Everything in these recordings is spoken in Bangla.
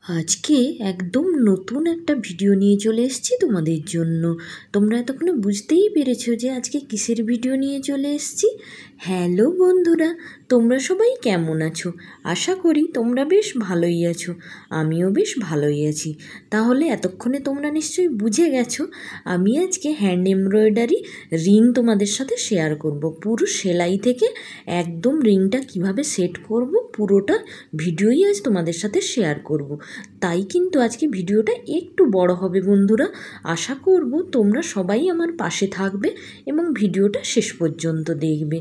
আজকে একদম নতুন একটা ভিডিও নিয়ে চলে এসেছি তোমাদের জন্য। তোমরা এতক্ষণে বুঝতেই পেরেছো যে আজকে কিসের ভিডিও নিয়ে চলে এসেছি। হ্যালো বন্ধুরা, তোমরা সবাই কেমন আছো? আশা করি তোমরা বেশ ভালোই আছো। আমিও বেশ ভালোই আছি। তাহলে এতক্ষণে তোমরা নিশ্চয়ই বুঝে গেছো আমি আজকে হ্যান্ড এমব্রয়ডারি রিং তোমাদের সাথে শেয়ার করব। পুরো সেলাই থেকে একদম রিংটা কিভাবে সেট করব পুরোটা ভিডিওই আজ তোমাদের সাথে শেয়ার করব। তাই কিন্তু আজকে ভিডিওটা একটু বড় হবে বন্ধুরা। আশা করব তোমরা সবাই আমার পাশে থাকবে এবং ভিডিওটা শেষ পর্যন্ত দেখবে।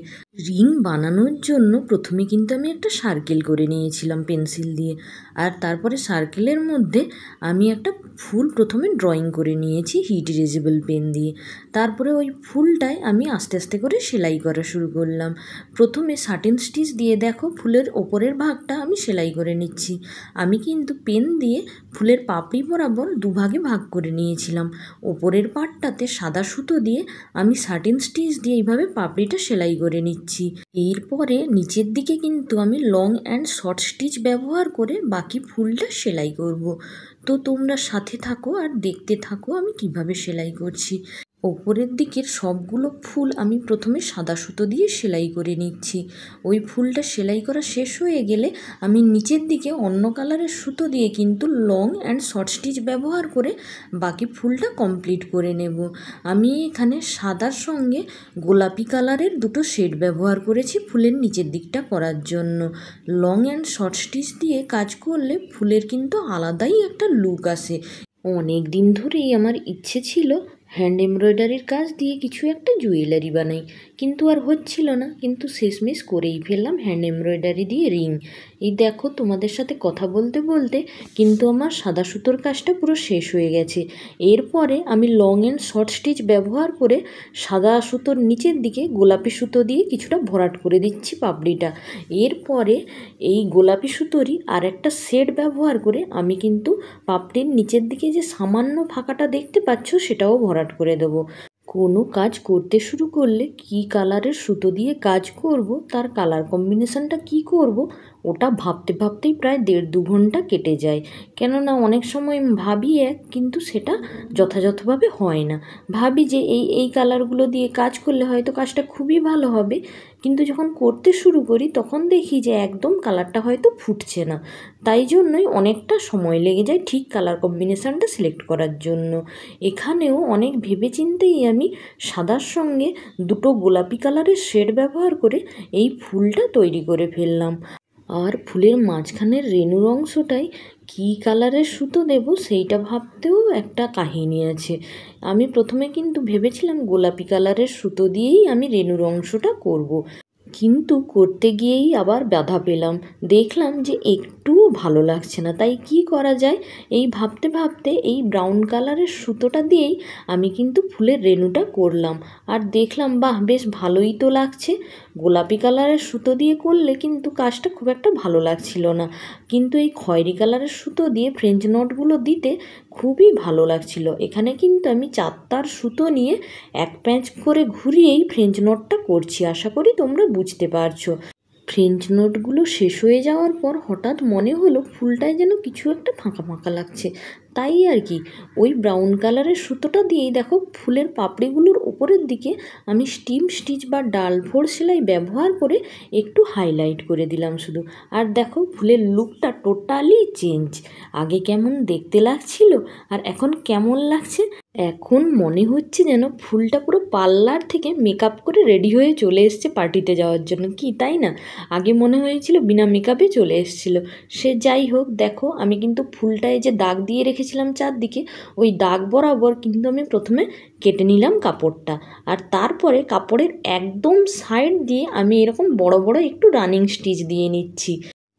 রিং বানানোর জন্য প্রথমে কিন্তু আমি একটা সার্কেল করে নিয়েছিলাম পেন্সিল দিয়ে, আর তারপরে সার্কেলের মধ্যে আমি একটা ফুল প্রথমে ড্রয়িং করে নিয়েছি হিট ইরেজেবল পেন দিয়ে। তারপরে ওই ফুলটায় আমি আস্তে আস্তে করে সেলাই করা শুরু করলাম। প্রথমে সাটিন স্টিচ দিয়ে দেখো ফুলের ওপরের ভাগটা আমি সেলাই করে নিচ্ছি। আমি কিন্তু পেন দিয়ে ফুলের পাপড়ি বরাবর দুভাগে ভাগ করে নিয়েছিলাম। ওপরের পাটটাতে সাদা সুতো দিয়ে আমি সাটিন স্টিচ দিয়ে এইভাবে পাপড়িটা সেলাই করে নিচ্ছি। এরপরে নিচের দিকে কিন্তু আমি লং অ্যান্ড শর্ট স্টিচ ব্যবহার করে বাকি ফুলটা সেলাই করব। তো তোমরা সাথে থাকো আর দেখতে থাকো আমি কিভাবে সেলাই করছি। ওপরের দিকের সবগুলো ফুল আমি প্রথমে সাদা সুতো দিয়ে সেলাই করে নিচ্ছি। ওই ফুলটা সেলাই করা শেষ হয়ে গেলে আমি নিচের দিকে অন্য কালারের সুতো দিয়ে কিন্তু লং অ্যান্ড শর্ট স্টিচ ব্যবহার করে বাকি ফুলটা কমপ্লিট করে নেব। আমি এখানে সাদার সঙ্গে গোলাপি কালারের দুটো শেড ব্যবহার করেছি ফুলের নিচের দিকটা করার জন্য। লং অ্যান্ড শর্ট স্টিচ দিয়ে কাজ করলে ফুলের কিন্তু আলাদাই একটা লুক আসে। অনেক দিন ধরেই আমার ইচ্ছে ছিল হ্যান্ড এমব্রয়ডারির কাজ দিয়ে কিছু একটা জুয়েলারি বানাই, কিন্তু আর হচ্ছিল না। কিন্তু শেষমেশ করেই ফেললাম হ্যান্ড এমব্রয়ডারি দিয়ে রিং। এই দেখো তোমাদের সাথে কথা বলতে বলতে কিন্তু আমার সাদা সুতোর কাজটা পুরো শেষ হয়ে গেছে। এরপরে আমি লং অ্যান্ড শর্ট স্টিচ ব্যবহার করে সাদা সুতোর নিচের দিকে গোলাপি সুতো দিয়ে কিছুটা ভরাট করে দিচ্ছি পাপড়িটা। এরপরে এই গোলাপি সুতোরই আর একটা শেড ব্যবহার করে আমি কিন্তু পাপড়ির নিচের দিকে যে সামান্য ফাঁকাটা দেখতে পাচ্ছ সেটাও ভরাট করে দেবো। কোনো কাজ করতে শুরু করলে কি কালারের সুতো দিয়ে কাজ করব, তার কালার কম্বিনেশনটা কি করব, ওটা ভাবতে ভাবতেই প্রায় 1.5-2 ঘন্টা কেটে যায়। কেননা অনেক সময় ভাবি এক, কিন্তু সেটা যথাযথভাবে হয় না। ভাবি যে এই কালারগুলো দিয়ে কাজ করলে হয়তো কাজটা খুবই ভালো হবে, কিন্তু যখন করতে শুরু করি তখন দেখি যে একদম কালারটা হয়তো ফুটছে না। তাই জন্যই অনেকটা সময় লেগে যায় ঠিক কালার কম্বিনেশানটা সিলেক্ট করার জন্য। এখানেও অনেক ভেবেচিন্তেই আমি সাদার সঙ্গে দুটো গোলাপি কালারের শেড ব্যবহার করে এই ফুলটা তৈরি করে ফেললাম। আর ফুলের মাঝখানের রেণুর অংশটায় কী কালারের সুতো দেব সেইটা ভাবতেও একটা কাহিনী আছে। আমি প্রথমে কিন্তু ভেবেছিলাম গোলাপি কালারের সুতো দিয়েই আমি রেণুর অংশটা করব, কিন্তু করতে গিয়েই আবার বাধা পেলাম। দেখলাম যে একটুও ভালো লাগছে না। তাই কি করা যায় এই ভাবতে ভাবতে এই ব্রাউন কালারের সুতোটা দিয়েই আমি কিন্তু ফুলের রেণুটা করলাম। আর দেখলাম বাহ, বেশ ভালোই তো লাগছে। গোলাপি কালারের সুতো দিয়ে করলে কিন্তু কাজটা খুব একটা ভালো লাগছিল না, কিন্তু এই খয়েরি কালারের সুতো দিয়ে ফ্রেঞ্চ নটগুলো দিতে খুবই ভালো লাগছিল। এখানে কিন্তু আমি 4 তার সুতো নিয়ে এক প্যাঁচ করে ঘুরিয়েই ফ্রেঞ্চ নটটা করছি। আশা করি তোমরা বুঝতে পারছো। ফ্রেঞ্চ নোটগুলো শেষ হয়ে যাওয়ার পর হঠাৎ মনে হলো ফুলটায় যেন কিছু একটা ফাঁকা ফাঁকা লাগছে। তাই আর কি ওই ব্রাউন কালারের সুতোটা দিয়েই দেখো ফুলের পাপড়িগুলোর ওপরের দিকে আমি স্টিম স্টিচ বা ডাল ফোর সেলাই ব্যবহার করে একটু হাইলাইট করে দিলাম শুধু। আর দেখো ফুলের লুকটা টোটালি চেঞ্জ। আগে কেমন দেখতে লাগছিল আর এখন কেমন লাগছে। এখন মনে হচ্ছে যেন ফুলটা পুরো পার্লার থেকে মেকআপ করে রেডি হয়ে চলে এসছে পার্টিতে যাওয়ার জন্য, কি তাই না? আগে মনে হয়েছিল বিনা মেকআপে চলে এসেছিলো। সে যাই হোক, দেখো আমি কিন্তু ফুলটায় যে দাগ দিয়ে রেখেছিলাম চারদিকে, ওই দাগ বরাবর কিন্তু আমি প্রথমে কেটে নিলাম কাপড়টা। আর তারপরে কাপড়ের একদম সাইড দিয়ে আমি এরকম বড় বড় একটু রানিং স্টিচ দিয়ে নিচ্ছি।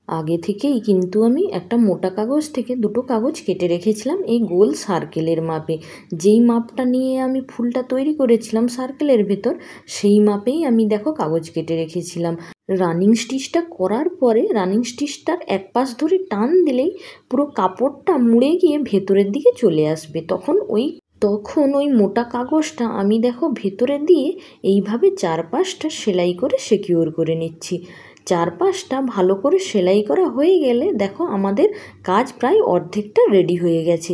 আগে থেকেই কিন্তু আমি একটা মোটা কাগজ থেকে দুটো কাগজ কেটে রেখেছিলাম এই গোল সার্কেলের মাপে। যেই মাপটা নিয়ে আমি ফুলটা তৈরি করেছিলাম সার্কেলের ভেতর, সেই মাপেই আমি দেখো কাগজ কেটে রেখেছিলাম। রানিং স্টিচটা করার পরে রানিং স্টিচটার এক পাশ ধরে টান দিলেই পুরো কাপড়টা মুড়ে গিয়ে ভেতরের দিকে চলে আসবে। তখন ওই মোটা কাগজটা আমি দেখো ভেতরে দিয়ে এইভাবে চারপাশটা সেলাই করে সিকিউর করে নিচ্ছি। চারপাশটা ভালো করে সেলাই করা হয়ে গেলে দেখো আমাদের কাজ প্রায় অর্ধেকটা রেডি হয়ে গেছে।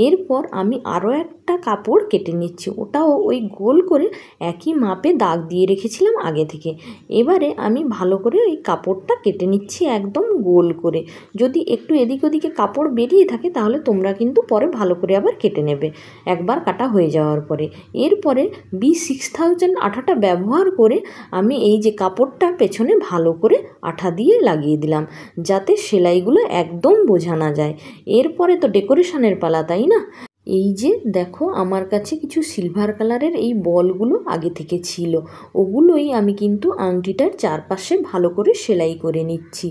এরপর আমি আরও একটা কাপড় কেটে নিচ্ছি, ওটাও ওই গোল করে একই মাপে দাগ দিয়ে রেখেছিলাম আগে থেকে। এবারে আমি ভালো করে ওই কাপড়টা কেটে নিচ্ছি একদম গোল করে। যদি একটু এদিক ওদিকে কাপড় বেরিয়ে থাকে তাহলে তোমরা কিন্তু পরে ভালো করে আবার কেটে নেবে একবার কাটা হয়ে যাওয়ার পরে। এরপরে B6000 আঠাটা ব্যবহার করে আমি এই যে কাপড়টা পেছনে ভালো করে আঠা দিয়ে লাগিয়ে দিলাম, যাতে সেলাইগুলো একদম বোঝা না যায়। এরপরে তো ডেকোরেশনের পালা, তাই না? এই যে দেখো আমার কাছে কিছু সিলভার কালারের এই বলগুলো আগে থেকে ছিল, ওগুলোই আমি কিন্তু আংটিটার চারপাশে ভালো করে সেলাই করে নিচ্ছি।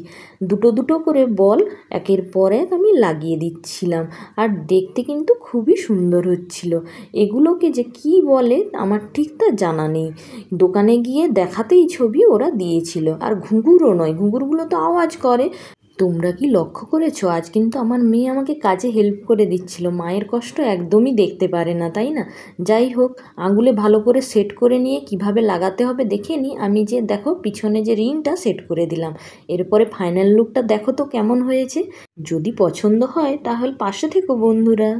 দুটো দুটো করে বল একের পর এক আমি লাগিয়ে দিচ্ছিলাম, আর দেখতে কিন্তু খুবই সুন্দর হচ্ছিল। এগুলোকে যে কি বলে আমার ঠিক তা জানা নেই, দোকানে গিয়ে দেখাতেই ছবি ওরা দিয়েছিল। আর ঘুঙুরও নয়, ঘুঙুরগুলো তো আওয়াজ করে। তোমরা কি লক্ষ্য করেছো, আজ কিন্তু আমার মেয়ে আমাকে কাজে হেল্প করে দিচ্ছিল। মায়ের কষ্ট একদমই দেখতে পারে না, তাই না? যাই হোক, আঙুলে ভালো করে সেট করে নিয়ে কিভাবে লাগাতে হবে দেখে নিই। আমি যে দেখো পিছনে যে রিংটা সেট করে দিলাম। এরপরে ফাইনাল লুকটা দেখো তো কেমন হয়েছে। যদি পছন্দ হয় তাহলে পাশে থেকো বন্ধুরা।